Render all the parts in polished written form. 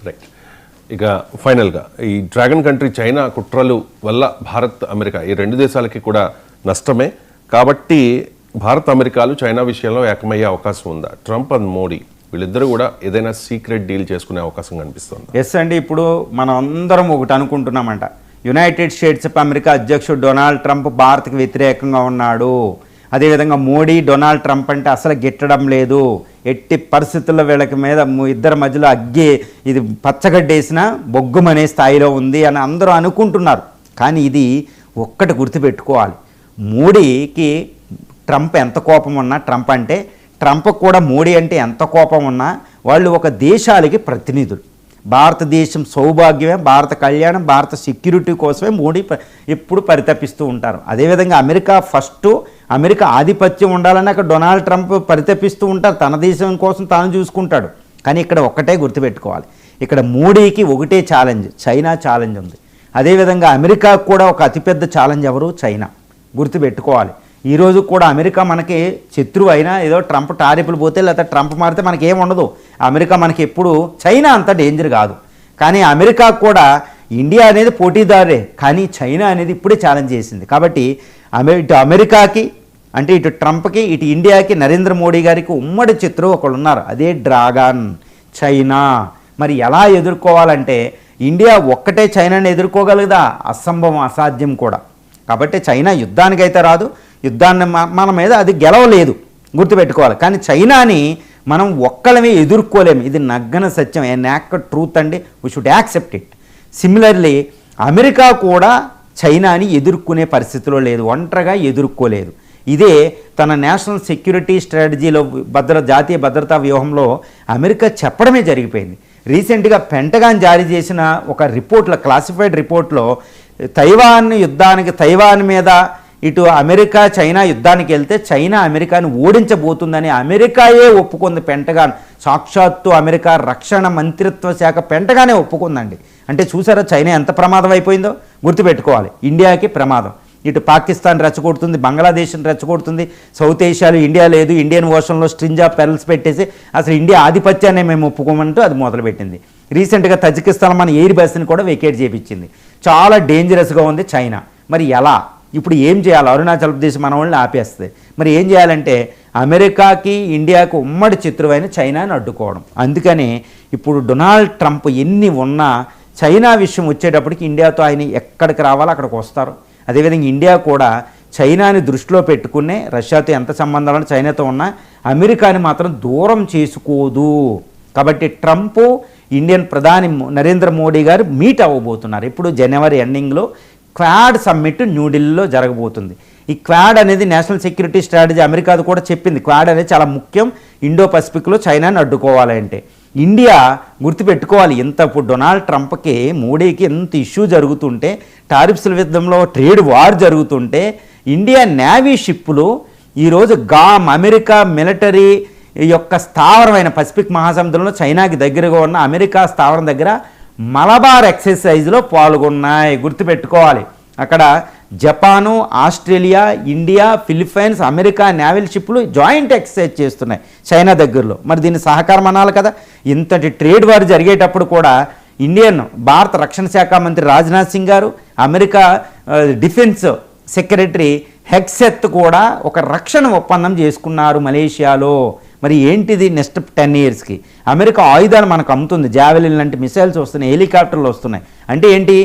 Right. ఇక ఫైనల్గా ఈ డ్రాగన్ కంట్రీ చైనా కుట్రలు వల్ల భారత్ అమెరికా ఈ రెండు దేశాలకి కూడా నష్టమే కాబట్టి భారత్ అమెరికాలు చైనా విషయంలో ఏకమయ్యే అవకాశం ఉందా? ట్రంప్ అండ్ మోడీ వీళ్ళిద్దరూ కూడా ఏదైనా సీక్రెట్ డీల్ చేసుకునే అవకాశం కనిపిస్తుంది? ఎస్ అండి. ఇప్పుడు మనం అందరం ఒకటి అనుకుంటున్నామంట, యునైటెడ్ స్టేట్స్ ఆఫ్ అమెరికా అధ్యక్షుడు డొనాల్డ్ ట్రంప్ భారత్కి వ్యతిరేకంగా ఉన్నాడు, అదేవిధంగా మోడీ డొనాల్డ్ ట్రంప్ అంటే అసలు గిట్టడం లేదు, ఎట్టి పరిస్థితుల్లో వీళ్ళకి మీద ఇద్దరి మధ్యలో అగ్గి ఇది పచ్చగడ్డేసిన బొగ్గుమనే స్థాయిలో ఉంది అని అందరూ అనుకుంటున్నారు. కానీ ఇది ఒక్కటి గుర్తుపెట్టుకోవాలి, మోడీకి ట్రంప్ ఎంత కోపం ఉన్నా, ట్రంప్ కూడా మోడీ అంటే ఎంత కోపం ఉన్నా వాళ్ళు ఒక దేశాలకి ప్రతినిధులు. భారతదేశం సౌభాగ్యమే, భారత కళ్యాణం, భారత సెక్యూరిటీ కోసమే మోడీ ఎప్పుడు పరితపిస్తూ ఉంటారు. అదేవిధంగా అమెరికా ఆధిపత్యం ఉండాలని అక్కడ డొనాల్డ్ ట్రంప్ పరితపిస్తూ ఉంటారు, తన దేశం కోసం తాను చూసుకుంటాడు. కానీ ఇక్కడ ఒక్కటే గుర్తుపెట్టుకోవాలి, ఇక్కడ మోడీకి ఒకటే ఛాలెంజ్, చైనా ఛాలెంజ్ ఉంది. అదేవిధంగా అమెరికాకు కూడా ఒక అతిపెద్ద ఛాలెంజ్ ఎవరు? చైనా. గుర్తుపెట్టుకోవాలి, ఈరోజు కూడా అమెరికా మనకి శత్రువు అయినా ఏదో ట్రంప్ టారిఫ్లు పోతే లేకపోతే ట్రంప్ మారితే మనకి ఏముండదు, అమెరికా మనకి ఎప్పుడు చైనా అంత డేంజర్ కాదు. కానీ అమెరికా కూడా ఇండియా అనేది పోటీదారే, కానీ చైనా అనేది ఇప్పుడే ఛాలెంజ్ చేసింది. కాబట్టి ఇటు అమెరికాకి అంటే ఇటు ట్రంప్కి ఇటు ఇండియాకి నరేంద్ర మోడీ గారికి ఉమ్మడి శత్రువు ఒకళ్ళు ఉన్నారు, అదే డ్రాగన్ చైనా. మరి ఎలా ఎదుర్కోవాలంటే ఇండియా ఒక్కటే చైనాని ఎదుర్కోగలదా? అసంభవం, అసాధ్యం కూడా. కాబట్టి చైనా యుద్ధానికైతే రాదు, యుద్ధాన్ని మన మీద అది గెలవలేదు, గుర్తుపెట్టుకోవాలి. కానీ చైనాని మనం ఒక్కలమే ఎదుర్కోలేము, ఇది నగ్గన సత్యం, ఏ నాక్ ట్రూత్ అండి, we should accept it. Similarly America కూడా చైనాని ఎదుర్కొనే పరిస్థితిలో లేదు, ఒంటరిగా ఎదుర్కోలేదు. ఇదే తన నేషనల్ సెక్యూరిటీ స్ట్రాటజీలో జాతీయ భద్రతా వ్యూహంలో అమెరికా చెప్పడమే జరిగిపోయింది. రీసెంట్గా పెంటగాన్ జారీ చేసిన ఒక రిపోర్ట్లో, క్లాసిఫైడ్ రిపోర్ట్లో తైవాన్ మీద ఇటు అమెరికా చైనా యుద్ధానికి వెళ్తే చైనా అమెరికాను ఓడించబోతుందని అమెరికాయే ఒప్పుకుంది. పెంటగాన్ సాక్షాత్తు అమెరికా రక్షణ మంత్రిత్వ శాఖ పెంటగానే ఒప్పుకుందండి. అంటే చూసారా చైనా ఎంత ప్రమాదం అయిపోయిందో? గుర్తుపెట్టుకోవాలి, ఇండియాకి ప్రమాదం. ఇటు పాకిస్తాన్ రెచ్చగొడుతుంది, బంగ్లాదేశ్ని రెచ్చగొడుతుంది, సౌత్ ఏషియాలో ఇండియా లేదు, ఇండియన్ ఓషన్లో స్ట్రింజ్ ఆఫ్ పెరల్స్ పెట్టేసి అసలు ఇండియా ఆధిపత్యాన్ని మేము ఒప్పుకోమంటూ అది మొదలుపెట్టింది. రీసెంట్గా తజికిస్తాన్ మన ఎయిర్ బేస్ని కూడా వెకేట్ చేయించింది. చాలా డేంజరస్గా ఉంది చైనా. మరి ఎలా ఇప్పుడు ఏం చేయాలి? అరుణాచల్ ప్రదేశ్ మన వాళ్ళని ఆపేస్తుంది. మరి ఏం చేయాలంటే అమెరికాకి ఇండియాకు ఉమ్మడి శత్రువైన చైనాని అడ్డుకోవడం. అందుకని ఇప్పుడు డొనాల్డ్ ట్రంప్ ఎన్ని ఉన్నా చైనా విషయం వచ్చేటప్పటికి ఇండియాతో ఆయన ఎక్కడికి రావాలో అక్కడికి వస్తారు. అదేవిధంగా ఇండియా కూడా చైనాని దృష్టిలో పెట్టుకునే రష్యాతో ఎంత సంబంధాలను చైనాతో ఉన్నా అమెరికాని మాత్రం దూరం చేసుకోదు. కాబట్టి ట్రంప్ ఇండియన్ ప్రధాని నరేంద్ర మోడీ గారు మీట్ అవ్వబోతున్నారు. ఇప్పుడు జనవరి ఎండింగ్లో క్వాడ్ సమ్మిట్ న్యూఢిల్లీలో జరగబోతుంది. ఈ క్వాడ్ అనేది నేషనల్ సెక్యూరిటీ స్ట్రాటజీ అమెరికాది కూడా చెప్పింది. క్వాడ్ అనేది చాలా ముఖ్యం ఇండో పసిఫిక్లో చైనాని అడ్డుకోవాలంటే. ఇండియా గుర్తుపెట్టుకోవాలి, ఇప్పుడు డొనాల్డ్ ట్రంప్కి మోడీకి ఎంత ఇష్యూ జరుగుతుంటే, టారిఫ్స్ల యుద్ధంలో ట్రేడ్ వార్ జరుగుతుంటే ఇండియా నేవీ షిప్పులు ఈరోజు అమెరికా మిలిటరీ యొక్క స్థావరమైన పసిఫిక్ మహాసముద్రంలో చైనాకి దగ్గరగా ఉన్న అమెరికా స్థావరం దగ్గర మలబార్ ఎక్సర్సైజ్లో పాల్గొన్నాయి. గుర్తుపెట్టుకోవాలి, అక్కడ Japan, Australia, India, Philippines, America naval షిప్లు జాయింట్ ఎక్సర్సైజ్ చేస్తున్నాయి చైనా దగ్గరలో. మరి దీన్ని సహకారం అనాలి కదా. ఇంతటి ట్రేడ్ వార్ జరిగేటప్పుడు కూడా భారత రక్షణ శాఖ మంత్రి రాజ్నాథ్ సింగ్ గారు, అమెరికా డిఫెన్స్ సెక్రటరీ హెక్సెత్ కూడా ఒక రక్షణ ఒప్పందం చేసుకున్నారు మలేషియాలో. మరి ఏంటిది? నెక్స్ట్ 10 yearsకి అమెరికా ఆయుధాలు మనకు అమ్ముతుంది, జావెలిన్ లాంటి మిసైల్స్ వస్తున్నాయి, హెలికాప్టర్లు వస్తున్నాయి. అంటే ఏంటి?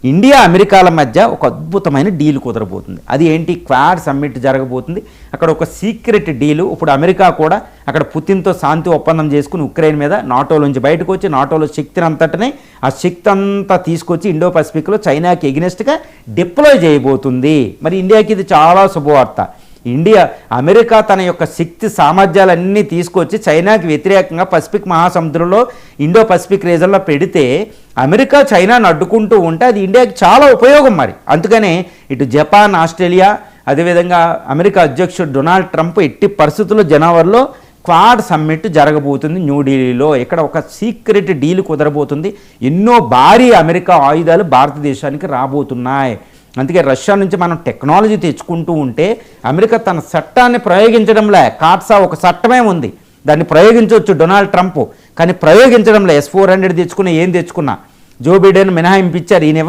ఇండియా అమెరికాల మధ్య ఒక అద్భుతమైన డీల్ కుదరబోతుంది. అది ఏంటి? క్వాడ్ సమ్మిట్ జరగబోతుంది. అక్కడ ఒక సీక్రెట్ డీలు. ఇప్పుడు అమెరికా కూడా అక్కడ పుతిన్తో శాంతి ఒప్పందం చేసుకుని ఉక్రెయిన్ మీద నాటోలోంచి బయటకు వచ్చి నాటోలో శక్తిని అంతటనే ఆ శక్తి అంతా తీసుకొచ్చి ఇండో పసిఫిక్లో చైనాకి ఎగ్నెస్ట్గా డిప్లాయ్ చేయబోతుంది. మరి ఇండియాకి ఇది చాలా శుభవార్త. అమెరికా తన యొక్క శక్తి సామర్థ్యాలన్నీ తీసుకొచ్చి చైనాకి వ్యతిరేకంగా పసిఫిక్ మహాసముద్రంలో ఇండో పసిఫిక్ రీజన్లో పెడితే అమెరికా చైనాను అడ్డుకుంటూ ఉంటే అది ఇండియాకి చాలా ఉపయోగం. మరి అందుకనే ఇటు జపాన్, ఆస్ట్రేలియా, అదేవిధంగా అమెరికా అధ్యక్షుడు డొనాల్డ్ ట్రంప్ ఎట్టి పరిస్థితుల్లో జనవరిలో క్వాడ్ సమ్మిట్ జరగబోతుంది న్యూఢిల్లీలో. ఇక్కడ ఒక సీక్రెట్ డీల్ కుదరబోతుంది. ఎన్నో భారీ అమెరికా ఆయుధాలు భారతదేశానికి రాబోతున్నాయి. అందుకే రష్యా నుంచి మనం టెక్నాలజీ తెచ్చుకుంటూ ఉంటే అమెరికా తన చట్టాన్ని ప్రయోగించడంలే, కాట్సా ఒక చట్టమే ఉంది, దాన్ని ప్రయోగించవచ్చు డొనాల్డ్ ట్రంప్. కానీ ప్రయోగించడంలో S-400 తెచ్చుకున్నా ఏం తెచ్చుకున్నా జో బిడెన్ మినహాయింపించారు. ఈయన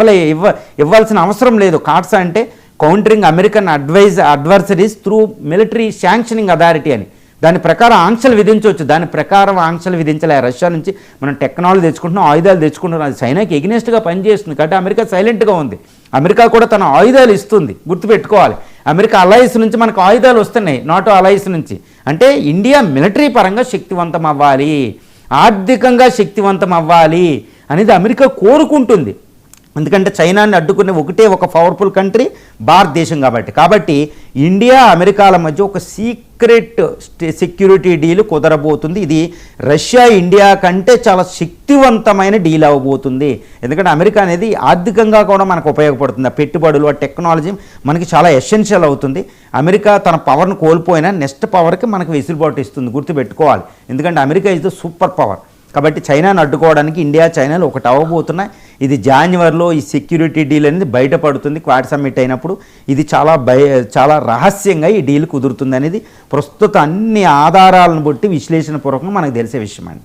ఇవ్వాల్సిన అవసరం లేదు. కార్డ్స్ అంటే countering American adversaries through military sanctioning authority అని, దాని ప్రకారం ఆంక్షలు విధించవచ్చు. దాని ప్రకారం ఆంక్షలు విధించలే. రష్యా నుంచి మనం టెక్నాలజీ తెచ్చుకుంటున్నాం, ఆయుధాలు తెచ్చుకుంటున్నాం. అది చైనాకి ఎగ్నెస్ట్గా పనిచేస్తుంది కాబట్టి అమెరికా సైలెంట్గా ఉంది. అమెరికా కూడా తన ఆయుధాలు ఇస్తుంది, గుర్తుపెట్టుకోవాలి. అమెరికా అలయన్స్ నుంచి మనకు ఆయుధాలు వస్తున్నాయి, నాటో అలయన్స్ నుంచి. అంటే ఇండియా మిలిటరీ పరంగా శక్తివంతం అవ్వాలి, ఆర్థికంగా శక్తివంతం అవ్వాలి అనేది అమెరికా కోరుకుంటుంది. ఎందుకంటే చైనాని అడ్డుకునే ఒక పవర్ఫుల్ కంట్రీ భారతదేశం కాబట్టి ఇండియా అమెరికాల మధ్య ఒక సీక్రెట్ సెక్యూరిటీ డీల్ కుదరబోతుంది. ఇది రష్యా ఇండియా కంటే చాలా శక్తివంతమైన డీల్ అవ్వబోతుంది. ఎందుకంటే అమెరికా అనేది ఆర్థికంగా కూడా మనకు ఉపయోగపడుతుంది. ఆ పెట్టుబడులు, ఆ టెక్నాలజీ మనకి చాలా ఎసెన్షియల్ అవుతుంది. అమెరికా తన పవర్ను కోల్పోయినా నెక్స్ట్ పవర్కి మనకు వెసులుబాటు ఇస్తుంది, గుర్తుపెట్టుకోవాలి. ఎందుకంటే America is the super power. కాబట్టి చైనాను అడ్డుకోవడానికి ఇండియా చైనాలు ఒకటి అవ్వబోతున్నాయి. ఇది జాన్యువరిలో ఈ సెక్యూరిటీ డీల్ అనేది బయటపడుతుంది. క్వాడ్ సమ్మిట్ అయినప్పుడు ఇది చాలా రహస్యంగా ఈ డీల్ కుదురుతుంది అనేది ప్రస్తుత అన్ని ఆధారాలను బట్టి విశ్లేషణ పూర్వకంగా మనకు తెలిసే విషయం అండి.